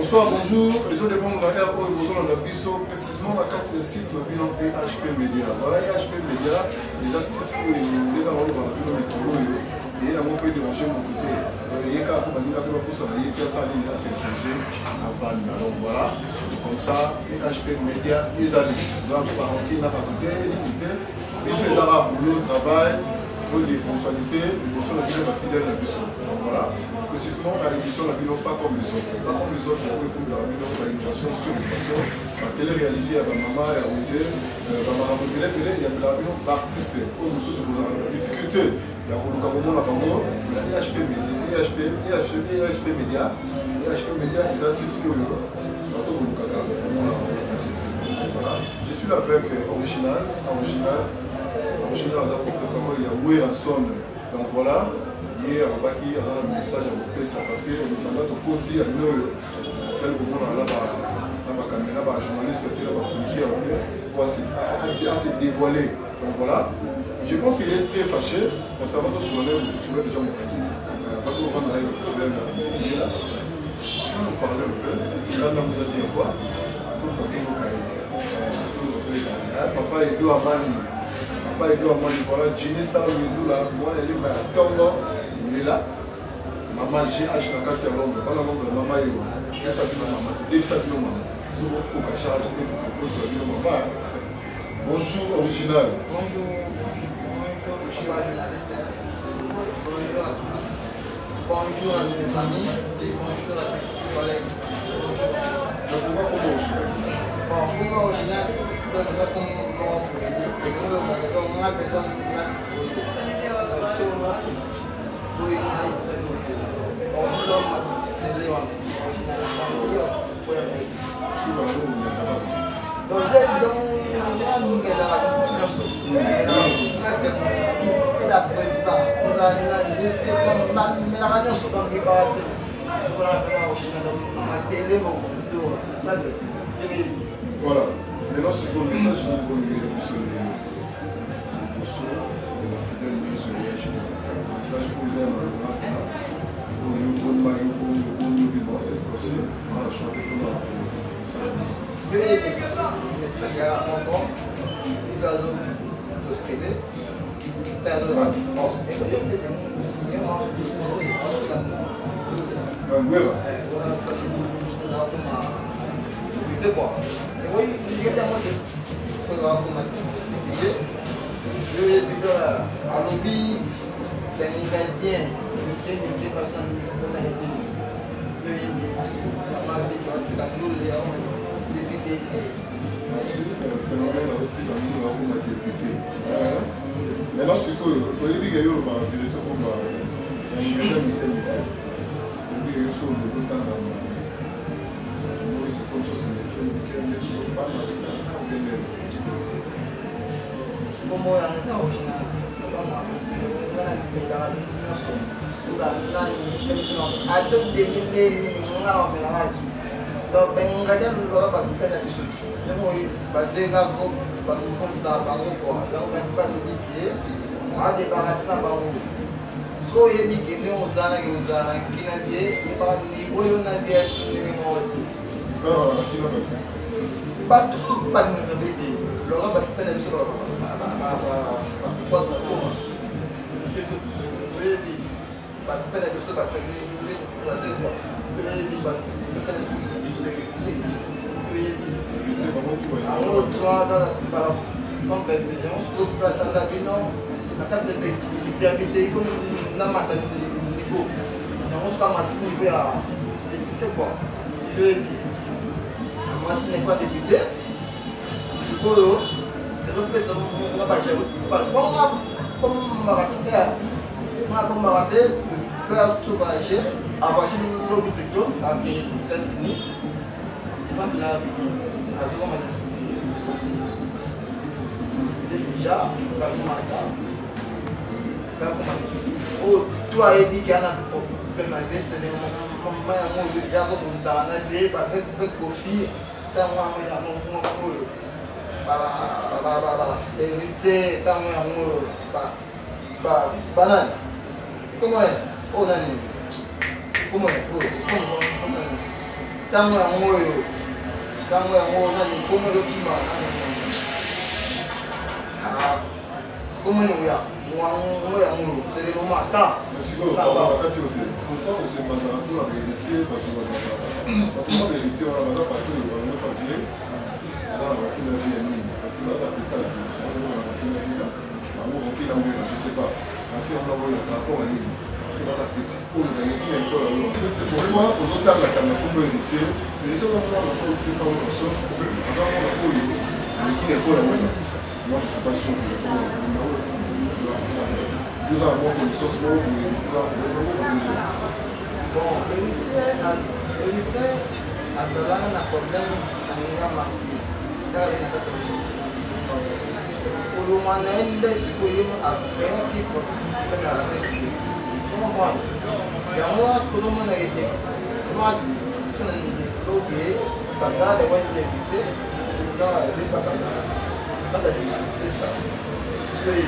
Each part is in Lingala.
Bonsoir, bonjour. Les autres dépendent de la RO et besoin de la BISO, précisément la carte de site de bilan PHP Media. Voilà, PHP Media, déjà sites où les gens ont le bilan et il a mon pays de manger mon côté. Il y a qu'à pour ça, il y a qu'à ça, il y a sécurisé avant. Donc voilà, c'est comme ça, PHP Media, ils arrivent. Donc, par contre, il n'a pas coûté, limité. Ils sont les arabes, boulot, travail. Les ponctualités, les notions de la fidèle de la BISO. Voilà. Précisément, la révision de la BILO, pas comme les autres. Pas comme les autres, on peut comme la BILO, la innovation sur l'innovation. La télé-réalité, la maman, la métier, la maman, il y a de la BILO artiste. Pour nous, ce sont la difficulté. Il y a un moment, la maman, la EHP Média, EHP Média, ils assistent sur le je suis là avec Original, il y a Werason. Donc voilà, il y a un message à vous ça parce que on a tout côté à nous, celle que on a là bas journaliste qui va communiquer pour se dévoiler. Donc voilà, je pense qu'il est très fâché parce que avant de soulever déjà mon parti. Pas tout le monde a eu soulever mon parti. Il est là. On va parler un peu. Là, on vous a dit quoi? Tout le côté au Caïd. Papa est deux à Mali. Papa est deux à Mali. Voilà, Jenny Star, là. Moi, elle est là. Tongo, il est là. Maman GH, la carte à Londres. Pas la Londres, maman est là. Je sais que maman. Dave Sabino, maman. C'est bon pour la charge. Bonjour, Original. Bonjour, je suis la journaliste. Bonjour à tous. Bonjour à mes amis et bonjour à mes collègues. Bonjour. Pourquoi Original? Bon, pourquoi Original? Donc, ça comme mon produit. Et nous, on a besoin voilà. Maintenant, c'est le message que nous voulons lui sur le fidèle ministre de l'Église. Le message que vous avez pour nous vivre cette fois-ci, on a chanté pour le message. Merci. Le phénomène aussi dans nous avons député. Maintenant, c'est que le vérité comme c'est comme ça, c'est les films qui ne pas tango ya moyo na ni komo lo kima komo no ya mo ya mo c'est le moment attends mais ça va wakati wote pourquoi on se passe à tout la vérité parce que la vérité on va pas partir on va pas dire ça va qui la vie parce que là la petite ça je sais pas après on va voir le rapport en ligne c'est dans la petite pour le gagner qui est encore pour moi aux autres la caméra pour héritier héritier on va voir le petit quand on sort on va voir le pôle qui est encore là moi je suis pas sûr que c'est nous avons connaissance pour héritier bon héritier a besoin d'un problème à marquer car il n'a pas Ulumanende siku hiyo akena kipo kana rafiki. Somo bwana. Ya mwa siku ndo na yete. Mwa tun lobe tanga de wende bite. Na de papa. Kada festa. Puis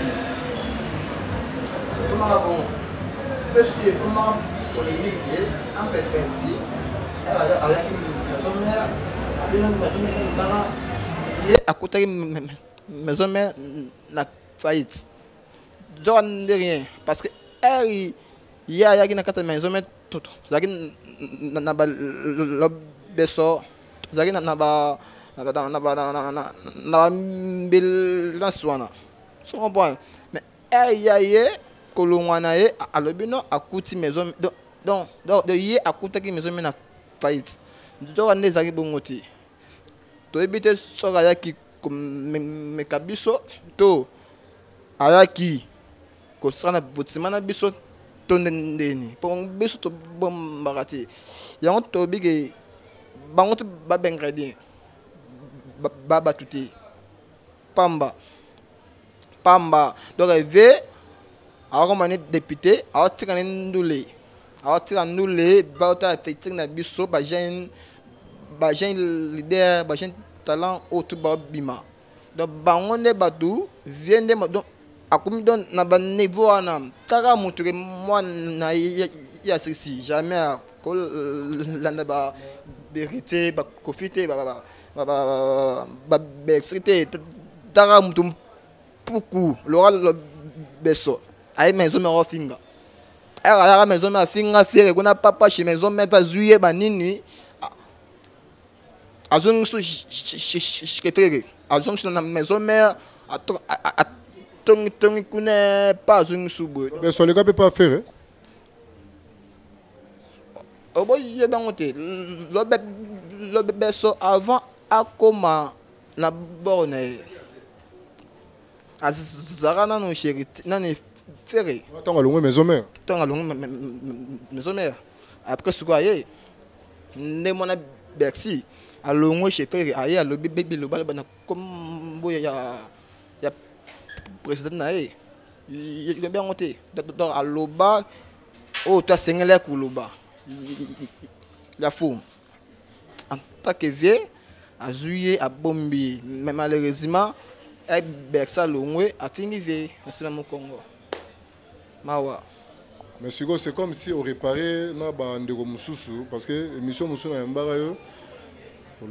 comment bon. Monsieur comment polémique en fait pensi. Avec la sommaire, avec la sommaire sana. À côté maison mère na faillite donc de rien parce que il y a qui na kata maison mère tout zaki na ba lo beso zaki na ba na bil na swana so bon mais il y a kolongwana ye alobino akuti maison donc de ye akuta ki maison mère na faillite donc on zaki bongoti to ebite so ga ki me kabiso to ayaki ko sana votimana biso to ndeni po biso to bombagati yango to bige bango to ba bengredi ba tuti pamba donc ve awa mani député awa tika ndule ba ta fetik na biso ba jeune leader ba jeune talent autre bima donc bangonde batu viende donc akomi don na ba niveau anam taka muture moi na ya sisi jamais ko la ba vérité ba profiter ba vérité taka mutum puku le beso ay maison me rofinga era maison me finga fiere kuna papa chez maison me va zuye banini azong so chefere azong so na maison mère atong kuna pas azong subo mais so le gars peut pas faire obo ye bangote lo beso avant akoma na borne azarana no chéri nani fere tant longue maison mère après ce quoi ye ne mona Bercy alongo chefere aye alo bébé lo bala bana kombo ya président na ye yo bien ngote donc aloba o ta sengela kuloba la fou en tant que vieux azuye a bombi mais malheureusement avec Bercy longwe a fini vieux c'est mon Congo mawa mais c'est comme si on réparait na ba ndeko mususu parce que émission mususu na mbara yo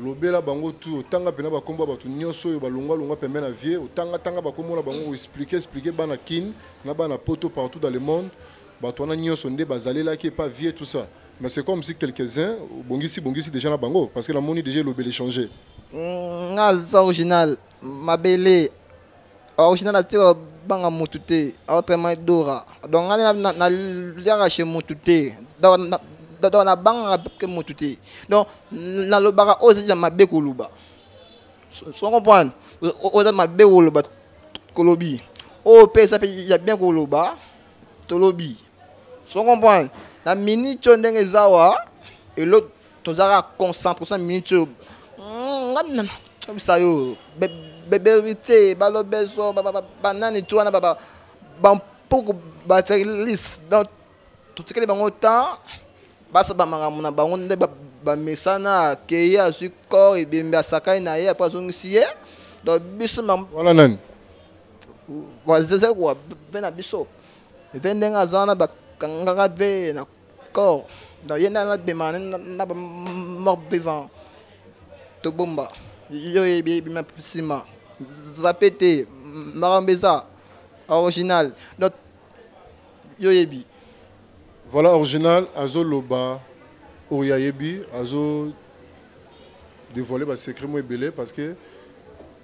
lobela bango tout tanga pena ba komba ba tu nyonso yo ba longa pembe na vie tanga ba komona bango expliquer bana kin na bana poto partout dans le monde ba to na nyonso nde bazalela qui pas vie tout ça mais c'est comme si quelques-uns bongisi déjà na bango parce que la moni déjà lobele changer nga original mabele original atira banga mutute autrement dora donc na liara chez mutute dans la banque que mutute donc na lo baka oza ma be koluba so comprendre oza ma be koluba kolobi o pesa pe ya bien koluba tolobi so comprendre la minute ndenge zawa et l'autre tozara concentration minute ngana ça yo bébérité balobeso banane tu wana baba pour ba faire liste donc tout ce que les bango temps basa ba mangana bango nde ba mesana ke ya su corps et bimba sakai na ya pas ongisie donc biso wala nani waze quoi vena biso vendenga zana ba kangaka ve na corps Donc, il y a un mort vivant. Tobomba. Yoyebi, Sima. Zapete. Marambeza. Original. Donc, Yoyebi. Voilà, original. Azo Loba. Oriayebi. Azo dévoilé par secret moi belé parce que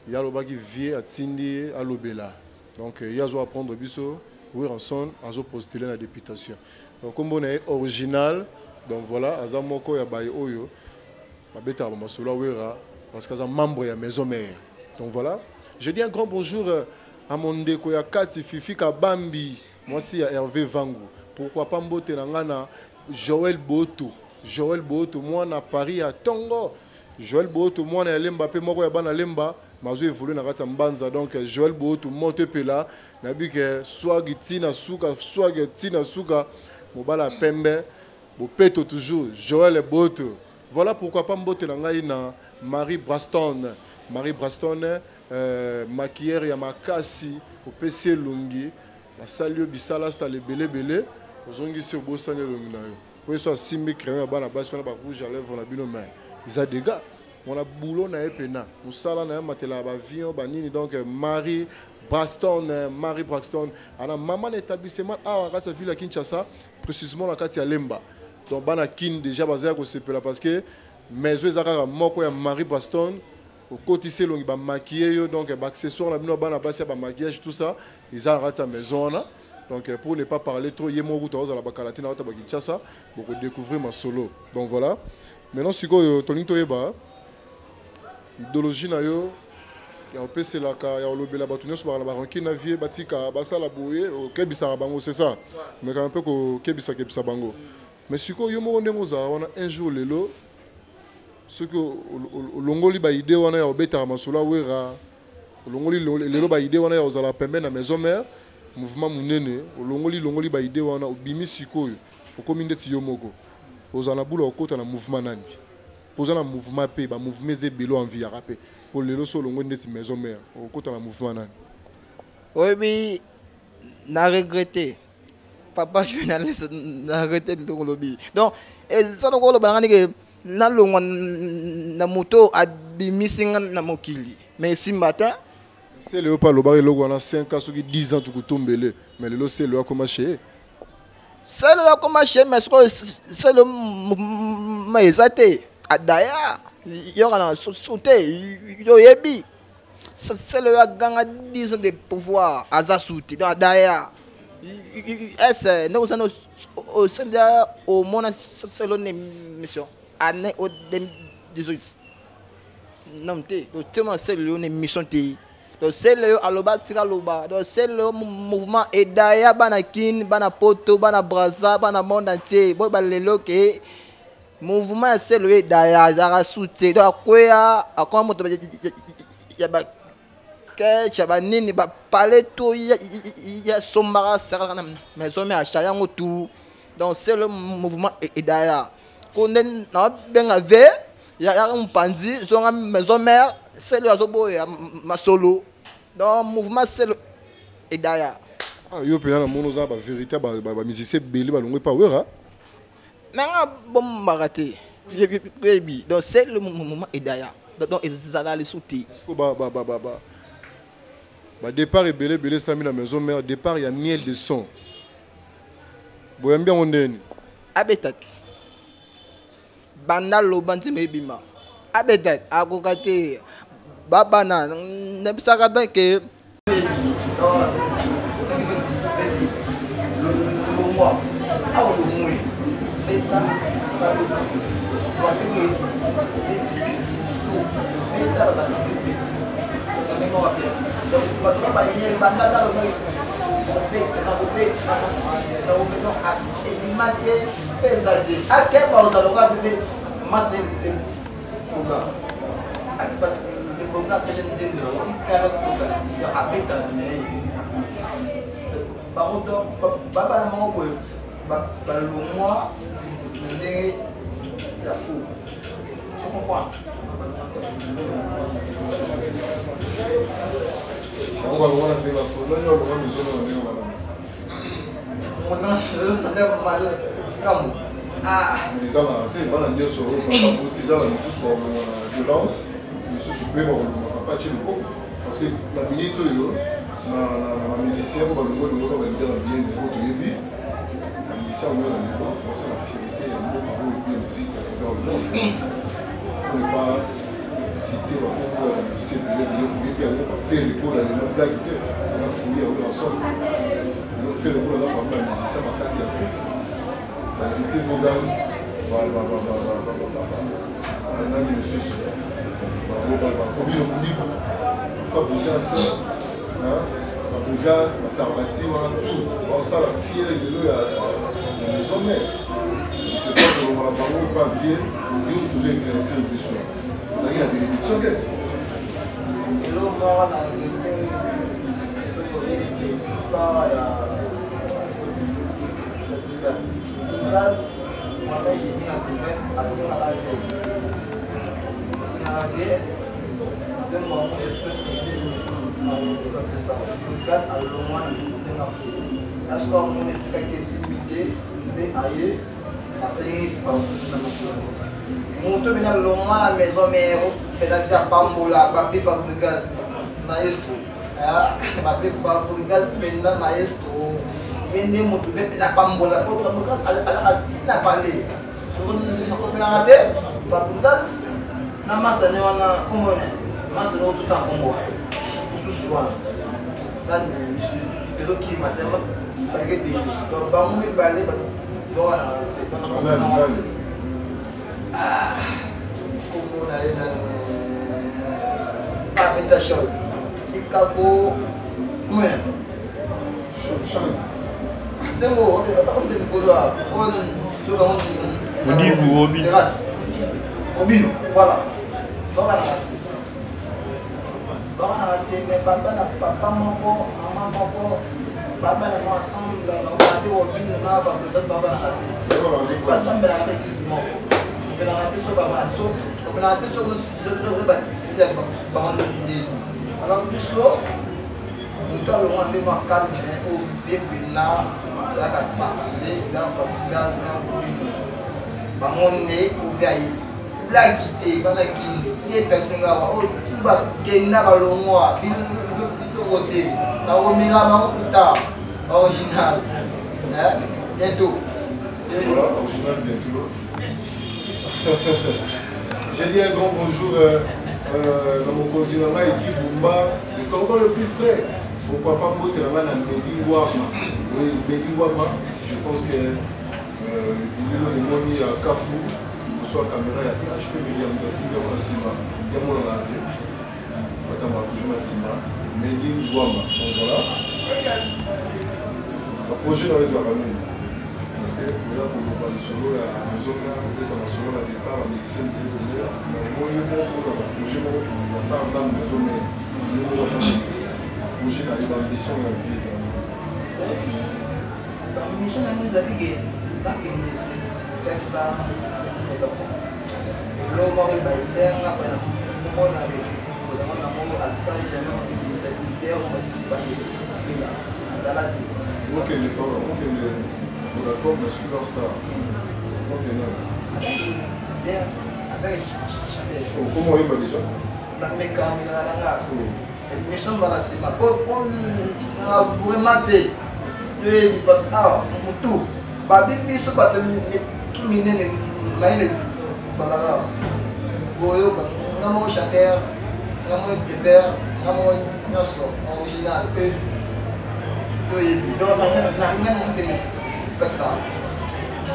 il y a Loba qui vient à Tindi à Lobela. Donc, il y a à apprendre biso. Oui, Ranson. Azo postuler la députation. Donc, comme on est original. Donc voilà, Aza Moko ya Baye Oyo. Mabeta Masolo Wera. Parce qu'Aza membre de la maison mère. Donc voilà. Je dis un grand bonjour à mon ndeko ya Kati Fifi Kabambi. Moi aussi à Hervé Vangu. Pourquoi pas Mbote Nangana Joël Boto. Joël Boto, moi à Paris à Tongo. Joël Boto, moi à Lemba. Pe Moko ya Bana Lemba. Mazo évolue na Ratsa Mbanza. Donc Joël Boto, monte Pela. Nabi que swag Tina Souka, swag Tina Souka. Mobala Pembe. Bopeto toujours. Joël Boto. Voilà pourquoi pas Mbote Nangana Marie Braston. Marie Braston. Maquillère ya makasi au PC Lungi la salio bisala sale belé belé ozongi se bosane longi na yo po so simbi créer bana basi na ba rouge à lèvres na bino mais ils a des gars on a boulot na epena musala na matela ba avion ba nini donc Marie Braston ana maman établissement à la ville à Kinshasa précisément la kati ya Lemba donc bana kin déjà basé ko sepela parce que mais ezaka moko ya Marie Braston au côté c'est long ba maquiller donc ba accessoire la bino bana basi ba maquillage tout ça ils ont raté sa maison là donc pour ne pas parler trop yemo route aux la bakalatina au tabaki Kinshasa pour découvrir ma solo donc voilà maintenant siko tolinto yeba idéologie na yo ya opese la ka ya lobela batunyo so ba ranki na vie batika basala boye au kebisa bango c'est ça mais quand un peu ko kebisa bango mais siko yo mo ndemo za wana un jour lelo ce que longoli ba idée wana ya obeta masolo wera longoli lelo ba idée wana ya ozala pembe na maison mère mouvement munene longoli ba idée wana obimi sikoyo okomi ndeti yo moko ozala bula okota na mouvement nani ozala mouvement pe ba mouvement zebelo en vie rapé pour lelo so longoli ndeti maison mère okota na mouvement nani oui na regretté papa journaliste na regretté de lobby donc et ça donc lo ba ngani ke na longwa na moto abimissinga na mokili mais si matin c'est le pas le bari logo na 5 ans soki 10 ans tout tombele mais le c'est le comment chez c'est le comment chez mais c'est le maïsate adaya yo kana sauter yo yebi c'est le ganga 10 ans de pouvoir azasuti dans adaya est nous ça au senda au mona c'est le mission année au 2018 non te le thème c'est le mission te donc c'est le aloba tira loba donc c'est le mouvement edaya bana kin bana poto bana braza bana monde entier bo ba lelo ke mouvement c'est le edaya zara soute donc quoi akoma moto ya ba ke chabanini ba parler tout ya sombara sera na maison mais acha yango tout donc c'est le mouvement edaya konen na benga ve ya mpanzi zonga maison mère c'est le azobo ya masolo dans mouvement c'est le edaya yo pe na mono za ba vérité ba musicien belé ba longwe pa wera mais nga bom marate baby donc c'est le mouvement edaya donc ils allaient souti est-ce que ba départ et belé sami na maison mère départ il y a miel de son boyambia ondeni abetat banda lobanti mebima abetat akokate babana nebisaka ke Mais ça m'a raté, moi la sur le ça la nous sur violence, nous sur peut pas chez le peuple parce que la minute na musicien ba le mot va dire bien de votre début. La musicien on a ça la fierté et le mot de musique dans le monde. On n'est pas cité au Congo, c'est le faire le coup là, on a fouillé ensemble. On a fait le coup là par la musicien ma classe à fait. La petite Bogan, moi j'ai mis un problème avec la vie. Si la vie, je me rends compte que je suis de ça. Le gars a le moins de la fille. Est-ce qu'on a une similité, une aïe, à ce niveau mon tour est le moins à la maison, mais il y a déjà pas de papier pour le gaz, maestro. Papier pour le gaz, maintenant maestro. Il y a des mots qui n'a pas de la pour le gaz, elle n'a pas parlé. Je ne raté, pas pour le gaz. La masse est en commun. La masse est tout en commun. Tout souvent. Là, je suis qui m'a demandé avec des donc, on va aller voilà, c'est pas como na papita shot Chicago momento tembo atakunda mkolwa on suka Odibu obi obino voilà voilà mais papa moko maman moko baba na moi ensemble on a dit obino na ba peut-être baba na ati ba sambela na église moko bela na so baba so na so so ba ya ba ndi alors biso nous allons on est ma calme au début là la katma les gars gaz na obino ba monde ou gaï la quitter ba na kin des personnes là o tu ba kenda ba lo moi bin côté na omila ma puta original bientôt voilà original bientôt. J'ai dit un grand bonjour dans mon cousin équipe Bumba le Congo le plus frais. Pourquoi pas monter là-bas dans Medi Wama. Oui, Medi Wama, je pense que il y a Kafou, soit caméra, il y a HP Media, il y a Simba, il y a mon raté. Attends, toujours Simba. Medi Wama. Donc voilà. Le projet dans les Arabes. Parce que là, pour le parler solo, la maison, peut-être en solo, la départ, la médecine, mais moi, il y a un projet, il n'y a pas un maison, mais il y a un projet dans les ambitions de la vie. Et puis, la mission de nos amis, c'est le texte là, l'homme est baissé, après la mort, on a le article, jamais on dit cette idée, on va passer là, dans la vie. Ok, les parents, ok, pour l'accord de Superstar. Comment il va déjà? Mission Balasima. On a vraiment été. Parce que tout. Babi biso pas tout miner les balada. Boyo ngamo chanteur, ngamo guitar, ngamo nyoso original. Donc na rien de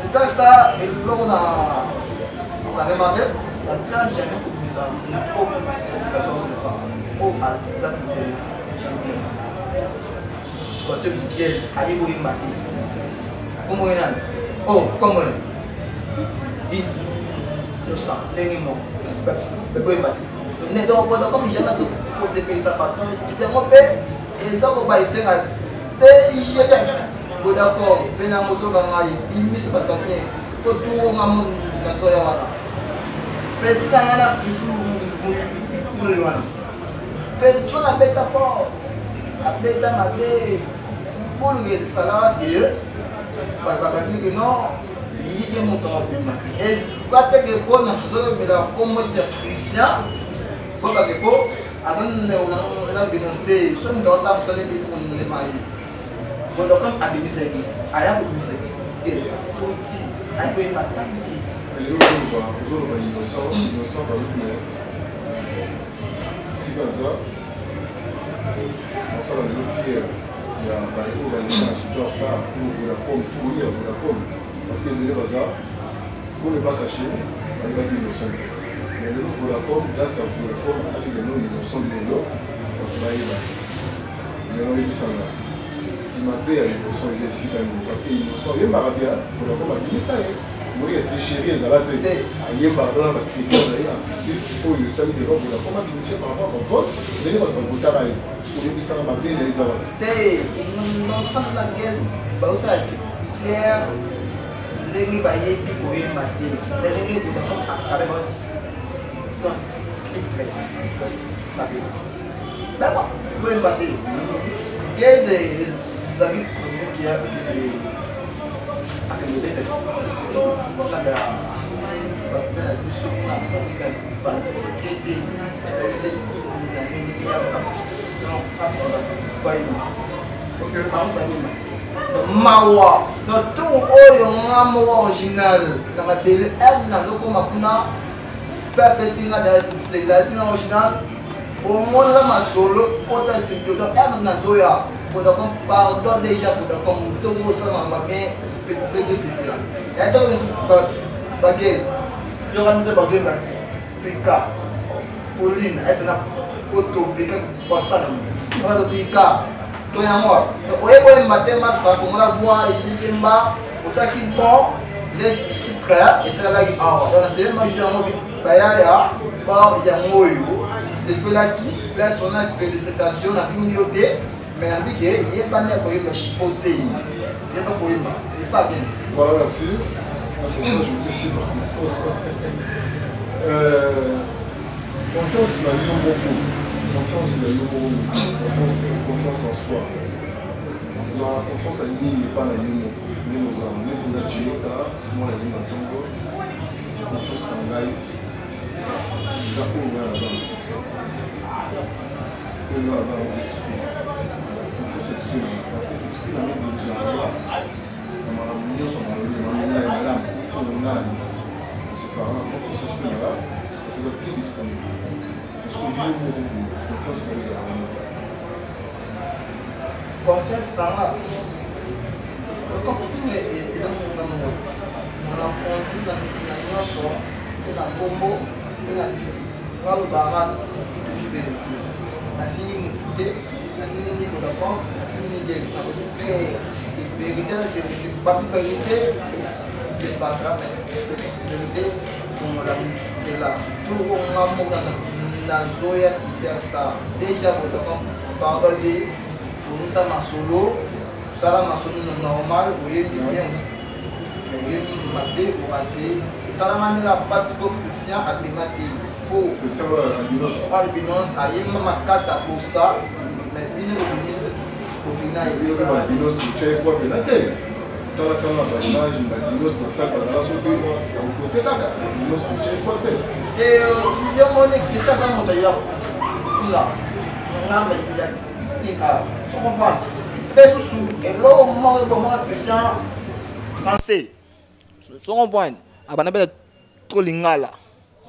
Superstar et le logo on a remarqué la trame jamais comme ça la chose n'est pas au hasard quand tu dis yes aïe vous imagine comment il a oh comment il le sang les mots mais vous imagine ne donc pas comme j'ai dit pour ces pays ça pas donc il y a mon père et ça va baisser à bon d'accord, ben à mozo gangai, il se passe bien. Pour tout ngamun na soya wana. Petit ngana kisu mulu wana. Petit na beta fort. A beta na be. Pour le salaire Dieu. Pas que non, il est mon caractère. Et quand tu es bon, tu as comme Christian, pour que tu as démontré, ce que tu as fait pour les mariés. Pour le comme Abimisek, Aya Abimisek, des foutis, un peu matin. Et le jour où innocent, par exemple, si comme ça, on s'en va le fier. Il y a un superstar pour Vodacom, fourni à Vodacom. Parce que le bazar, pour ne pas cacher, il va être innocent. Mais le Vodacom, grâce à Vodacom, ça fait que nous, innocents de l'eau, on va y aller. Mais on est ça là. Il m'a payé à l'innocent, il est si quand même. Parce qu'il est innocent, il m'a bien, Vodacom a dit ça. Moi, il y a des chéris, ils allaient te dire, il y a un critère artistique, il faut le salut de l'homme, Vodacom a dit, par rapport à votre vote, vous allez votre vote à l'aide. Innocent la guerre, Hitler, les baillés qui pouvaient mater, les vous à travers donc c'est très mais bon, vous pouvez mater. Il y a des amis qui a Mawa, notre tour original, la belle M dans le commun, peuple singa de la singa original, faut moi ma solo, pour ta studio, donc M dans Zoya, pour donc pardon déjà pour donc comme tout ça m'a bien fait de ce là. Et donc bagaise, je rentre dans une Pika, Pauline, est-ce que poto Pika pour ça non? On va Pika. Donc, vous voyez, matin, on va voir les limbas, pour ça qui bon, les frères, et ça là, c'est le majeur, c'est que là qui place son acte de félicitations, la communauté, mais il n'y a pas de posé. Il n'y a pas de et ça bien. Voilà, merci. Après ça, je vous décide. Confiance dans l'humour beaucoup. Confiance dans l'humour, confiance en soi. La confiance à l'humour n'est pas la l'humour. Nous avons un juriste, moi la l'humour tombe. Confiance en l'ail. Nous avons ouvert la zone. Nous avons un esprit. Confiance esprit. Parce que l'esprit n'a pas de gens là. Nous sommes là. C'est ça, confiance esprit là. C'est un prix disponible. Parce que l'humour, confiance dans les armes. Confiance dans la confiance est dans mon amour. On a compris dans la notion, dans la combo, dans le barrage, je vais le dire. La fille m'écoutait, la fille n'y faut d'accord, la fille n'y dit pas. La vérité, pas de vérité, et pas grave, la vérité, comme la vérité là. Tout le monde a Zoya superstar. Déjà, vous avez parlé. Pour nous, ça m'a solo, ça m'a solo normal, vous voyez bien, vous voyez maté ou raté. Et ça m'a mis la passe pour Christian à Bématé. Il faut. Le serveur albinos. Albinos, aïe, ma casse à pour ça, mais il est le ministre au final. Il est albinos, tu es quoi, Bénaté? Dans la caméra, l'image, albinos, dans sa salle, dans la sauté, au côté là, albinos, tu es quoi, et il y a mon écrit, ça va monter là. Là, mais il y a. Vous comprenez? Et là, on Christian français. Vous comprenez? On a trop lingala.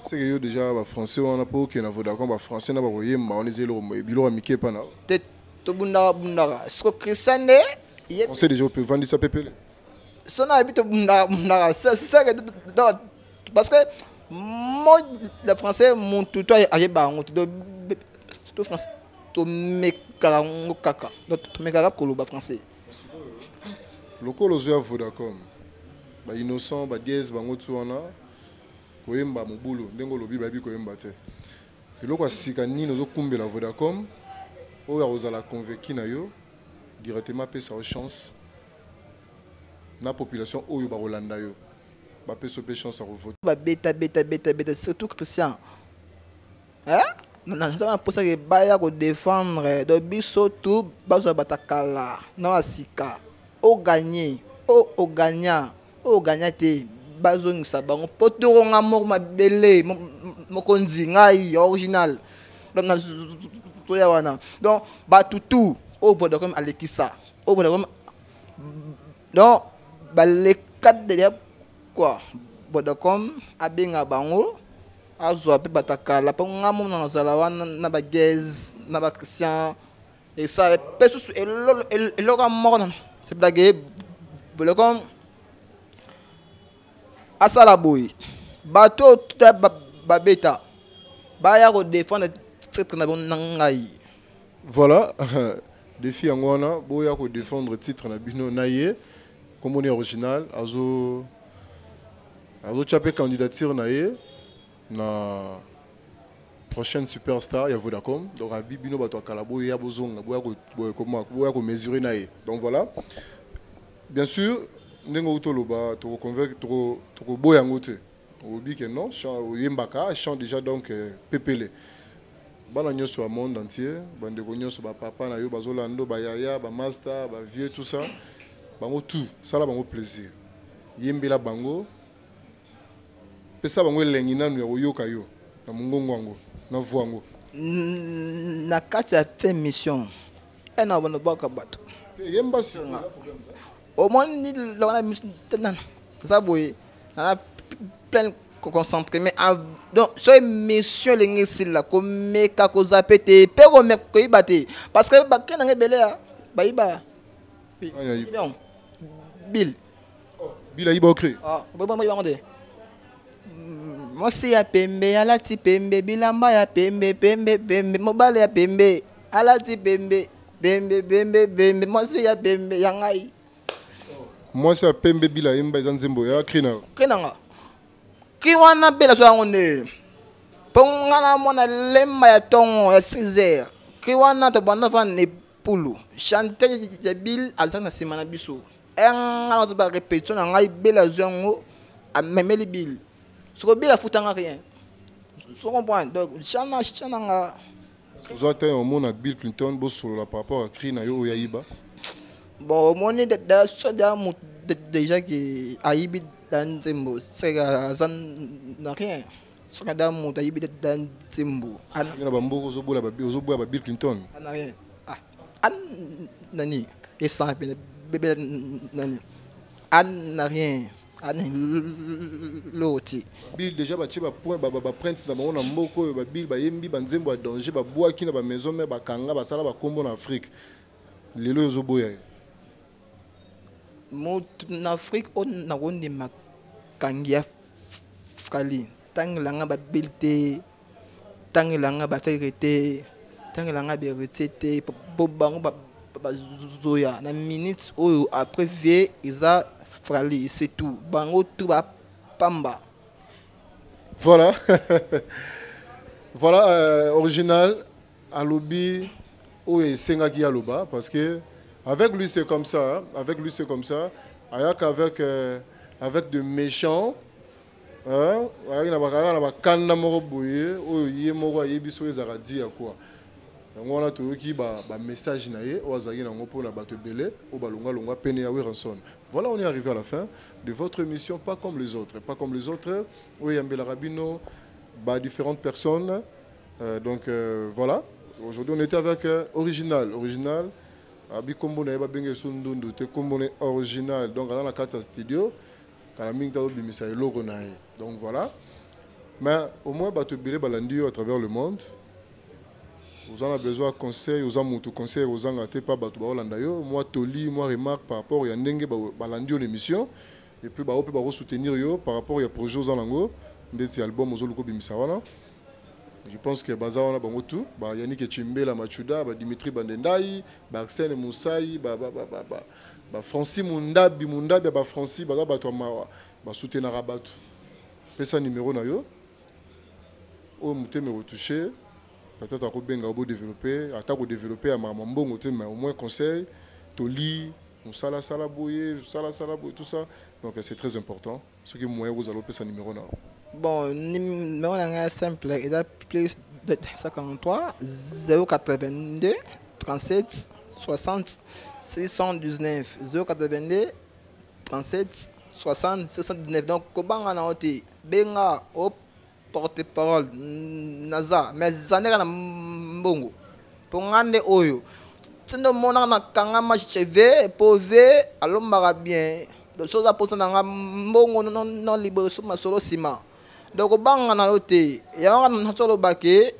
C'est que déjà, les Français, on a pas aucun Vodacom, les Français, on a pas on est zéro, mais ils ont mis qu'est pas là. T'es tout bunda bunda. Ce que Christian est, on sait déjà on peut vendre ça pépé. Ça n'a habité bunda bunda. C'est ça que parce que moi, les Français, mon tuto est arrivé à mon tuto français. Kaka. Donc, mes caractères koloba français. Le coloso Vodacom. Ba innocent, ba dièse, ba ngotu wana. Koyemba mobulu, ndengo lobi ba bi koyemba te. Et loko sikani nozo kumbela Vodacom. Oya ozala convaincu na yo directement pesa aux chance. Na population oyo ba Rolanda yo. Ba pesa chance à revoter. Ba beta surtout Christian. Hein? Nous avons posé que Baya ko défendre de biso tout bazo batakala na wasika au gagner au gagnant te bazongisa bango po tokonga moko mabele mokonzi ngai original donc na toya wana donc batutu au Vodacom alekisa au Vodacom donc balekat de quoi Vodacom abenga bango azwa pe batakala po ngamo na zala wana na ba gaz na ba Christian et ça peso et loka morna c'est blague Vodacom asala boy bato babeta baya ko défendre titre na bon ngai. Voilà, défi en wana boya ko défendre titre na bino naie comme on est original azo chapé candidature naie na prochaine superstar ya Vodacom donc a bino bato kala boya bozonga boya ko mesurer naie donc voilà bien sûr nengo utoloba to convaincre to boya ngote obi que non yembaka chant déjà donc pepele bana nyoso au monde entier bande ko nyoso ba papa na yo bazolando ba yaya ba master ba vieux tout ça bango tout ça là bango plaisir yembela bango pesa bango elengi nanu ya oyoka yo na mongongo wango na voango na kati ya fait mission ena bono baka bato yemba si au moins ni la mission ça boy na plein concentré mais donc so mission lengi sila ko meka ko zapete pe ko mek ko ibate parce que ba kena ngebele ya ba iba bien Bill Bill ayiba okre ba ngode mosi ya pembe alati pembe bilamba ya pembe mobale ya pembe alati pembe mosi ya pembe ya ngai mosi ya pembe bila yemba eza nzembo ya krina ki wana bela so ngone pongana mona lemba ya tongo ya 6h ki wana to banda fa ne pulu chanter ya Bill azana simana biso engana to ba répétition na ngai bela zongo a memeli Bill so Bill futanga rien so comprendre donc chana nga zo atteint au monde Bill Clinton bo solo par rapport à krina yo ya iba bon mon de so da déjà qui aibi dan zembo sega zan na rien sega da mu da aibi dan zembo ana bamboko zo bola ba Bill Clinton ana rien an nani esa bebe nani an na rien an loti Bill déjà ba tiba point ba prince na mona mboko ba Bill ba yembi ba nzembo a danger ba boaki na ba maison mais ba kanga ba sala ba kombo na Afrique lelo zo boya en Afrique on a rendu ma kangia frali tant langa ba bilte tant langa ba ferité tant langa ba recette pour bango ba zoya na minutes ou après vie isa frali c'est tout bango tout ba pamba voilà voilà original alobi ou esenga ki aloba parce que avec lui c'est comme ça, avec lui c'est comme ça. Avec avec de méchants, hein, avec na ba kanda moko boye, o yé moko yebiso ezaka dia quoi. On a tout qui ba message na ye, o azaki na ngopo na bato belé, o balonga longa pene ya Ranson. Voilà, on est arrivé à la fin de votre émission, pas comme les autres, pas comme les autres. Oui, Yambela Rabino, différentes personnes. Donc voilà. Aujourd'hui on était avec original. Abi kombo na yeba benge sundundu te kombo ne original donc dans la carte studio kana mingi ta bimisa eloko na ye donc voilà mais au moins bato belé balandi à travers le monde vous en avez besoin de conseils vous en mutu conseil vous en gâté pas bato ba olanda yo moi toli moi remarque par rapport ya ndenge balandi en émission et puis ba ope ba soutenir yo par rapport ya projet aux anango ndeti album ozoluko bimisa wana. Je pense que Baza on a bon tout, Yannick Chimbela Machuda, Dimitri Bandendai, Arsène Moussaï, Francis Mundabi, Francis soutenir Rabat. Pesa numéro na yo. O muté me retoucher. Peut-être à Benga beau développer, à tabo développer à Mamambongo mais au moins conseil, Toli, Sala Boye, tout ça. Donc c'est très important. Ce qui moi vous allez pesa numéro na. Bon, numéro simple, il a plus de 53 082 37 60 619 082 37 60 619 donc kobanga na oti benga au porte-parole naza mais zanera na mbongo pour ngande oyo tindo mona na kanga ma cheve pove alombaka bien donc soza posa na mbongo non liboso masolo sima donc kobanga na oti ya na solo bake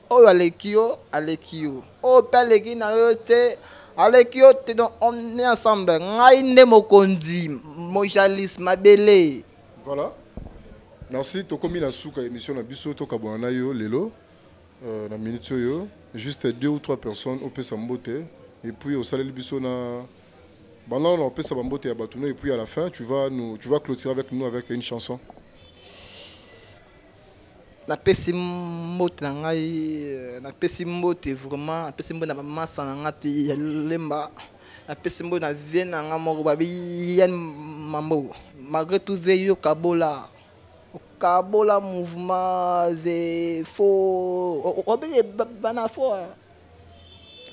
oyo alekio o peleki na yote alekio te donc on est ensemble ngai nde mokonzi mojalis mabele. Voilà, merci. Tokomi na suka émission na biso to kabona yo lelo na minute yo juste 2 ou 3 personnes au pesa mbote et puis au salé biso na bandana on pesa mbote ya batuno et puis à la fin tu vas clôturer avec nous avec une chanson. Na pesi mbote na ngai na pesi mbote vraiment na pesi mbote na masa na ngati ya lemba na pesi mbote na vie na nga moko babi yan mambo malgré tout veilleux kabola mouvement de faux obé bana faux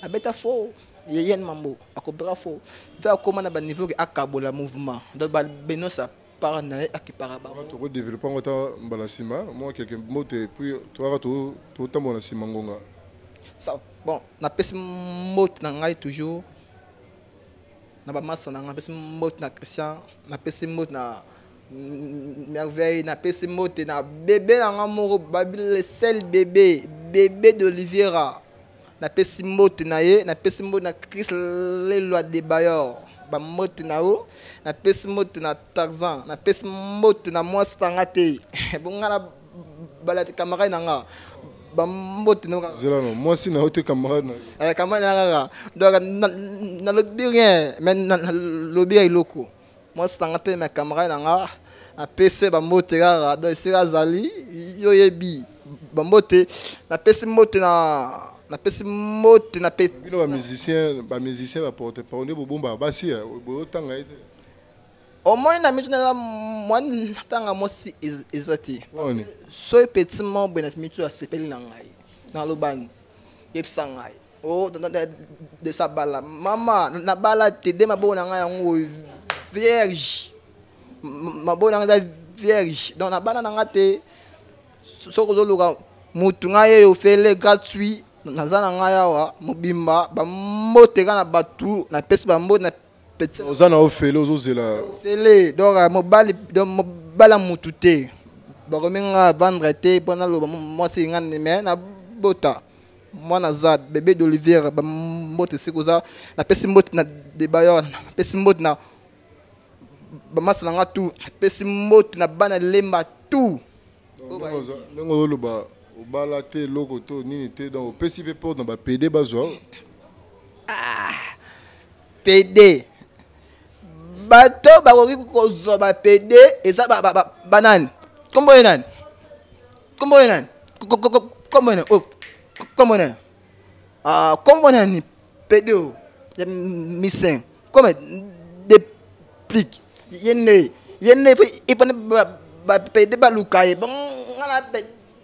abeta faux yan mambo akobra faux fa comment na ba niveau akabola mouvement donc ba benosa par na akiparaba to développer ngota mbalasima moi quelques mots et puis toi to tambo na simangonga ça bon na pesi mbote na ngai toujours na ba masa na ngai pesi mbote na Christian na pesi mbote na merveille na pesi mbote na bébé na ngai moko babile seul bébé d'Oliviera na pesi mbote na ye na pesi mbote na Chris les lois de Bayor ba mbote na o na pesi mbote na Tarzan na pesi mbote na moi stangate bongana balati camarade na nga ba mbote no zela no moi si na hote camarade na camarade na donc na le bien mais na le bien iloko moi stangate ma camarade na nga na pesi ba mbote ga donc sira zali yo yebi ba mbote na pesi mbote na pesi mote na pesi bino ba musicien ba porte parole bomba basi bo tanga ite au moins na mitu na moi tanga mosi ezati so petit membre na mitu a sepeli na ngai na lobani yepsa ngai oh de sa bala mama na bala te de mabona ngai ngo vierge mabona ngai vierge donc na bana na ngate so ko zoluka mutu ngai yo fele gratuit nazana ngaya wa mobimba ba mbote kana batu na pesi ba mbote na petit ozana ofele ozozela ofele donc mobala mutute ba komenga vendre te pona lo moi c'est ngane mais na bota moi na za bébé d'Olivier ba mbote sikoza na pesi mbote na de Bayor na pesi mbote na ba masala nga tout pesi mbote na bana lemba tout ngo lo ba bala te logo to nini te donc pesi pe pour dans ba PD bazwa PD bato ba ko zo ba PD eza ba banane kombo enan oh kombo enan PD ya missing comme des pliques yenne il faut ba PD ba lukaye bon ngala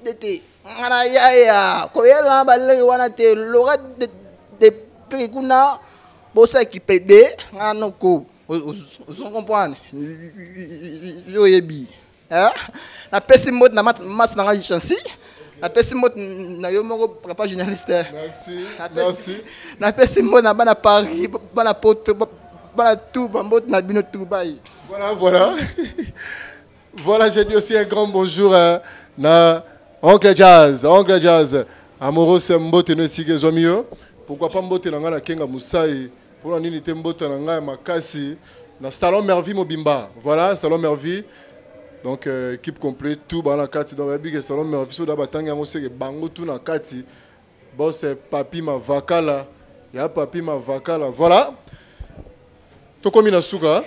PD ngana ya ko yela balle wana te lora de prix kuna bosa qui PD ngana ko on comprendre yo yebi na pesi mot na mas na chansi na pesi mot na yo moko papa journaliste merci na pesi mot na bana Paris bana poto bana tout bamot na bino tout bay voilà j'ai dit aussi un grand bonjour na Oncle Jazz, amoureux c'est mbote no sige zomio. Pourquoi pas mbote na nga na kenga musai pour la nini te mbote na nga makasi na salon Mervi Mobimba. Voilà, salon Mervi. Donc équipe complète tout ba na kati dans big salon Mervi so da batanga ngo sege bango tout na kati. Bon c'est papi ma vakala. Ya papi ma vakala. Voilà. To komi na suka.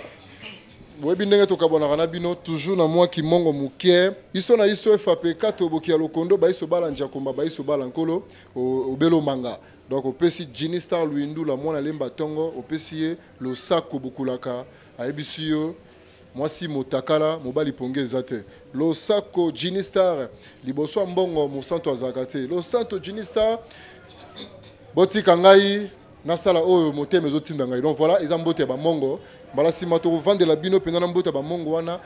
Webi ndenge tokabona kana bino toujours na moi qui mongo mukie iso na iso FAP kato boki ya lokondo ba iso bala njakomba ba iso bala nkolo obelo manga donc opesi Jini Star Luindu la mwana lemba tongo opesi lo sako bukulaka aibisiyo moi si motakala mobali ponge zate lo sako Jini Star liboso mbongo mo santo azakate lo santo Jini Star boti kangai nasala oyo moté mezo tinda ngai. Donc voilà, ils ont mbote ba mongo. Bala si mato vendre la bino pendant mbote ba mongo wana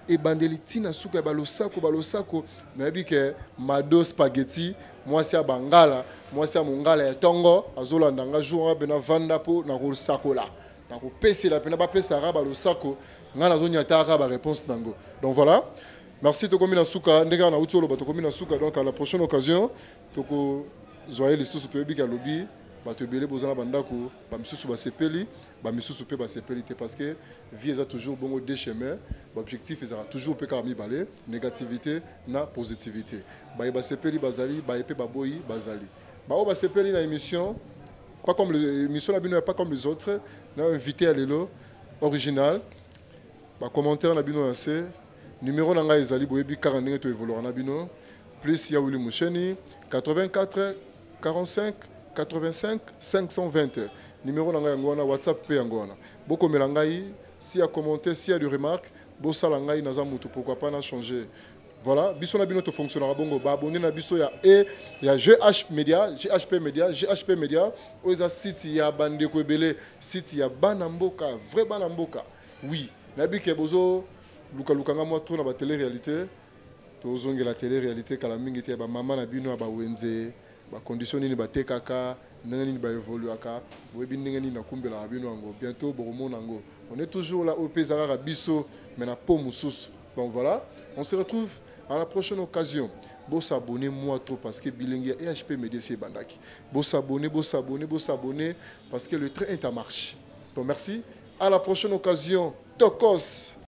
e bandeli tina suka ba losako na yebi ke mado spaghetti moi si abangala moi si mongala ya tongo azolanda nga jour bena vanda po na ko sakola na ko pesi la pena ba pesa ba losako nga na zonya taka ba réponse nango. Donc voilà. Merci to komi na suka ndeka na utolo ba to komi na suka. Donc à la prochaine occasion to ko zoyer les sous to yebi ka lobby bato ebele bozala bandako bamisusu basepeli bamisusu pe basepeli te parce que vie eza toujours bongo deux chemins l'objectif ezala toujours pe kaka mibale négativité na positivité baye basepeli bazali baye pe baboyi bazali bao basepeli na émission pas comme l'émission la bino pas comme les autres na invité à lelo original ba commentaire na bino lancé numéro na ngai ezali boyebi 40 ndenge to évoluera na bino plus ya Willy Musheni 84 45 85 520 numéro na ngai ngona WhatsApp pe ngona boko melangai si a commenter si a des remarques bo sala ngai naza mutu pourquoi pas na changer. Voilà, biso na bino to fonctionnera bongo ba abonner na biso ya GH Media, GHP Media oza site ya bande ko ebele site ya banamboka vrai banamboka. Oui, na bi ke bozo luka nga mo trop na ba télé réalité to zonge la télé réalité kala mingi te ba mama na bino ba wenze ba condition ni ba tekaka ndenge ni ba évoluaka webi ndenge ni na kumbela bino ngo bientôt boromona ngo on est toujours là au Pesara biso mais na po mususu. Donc voilà, on se retrouve à la prochaine occasion. Bon s'abonner moi trop parce que bilingue et HP Media c'est bandaki. Bon s'abonner parce que le train est en marche. Donc merci, à la prochaine occasion. Tokos.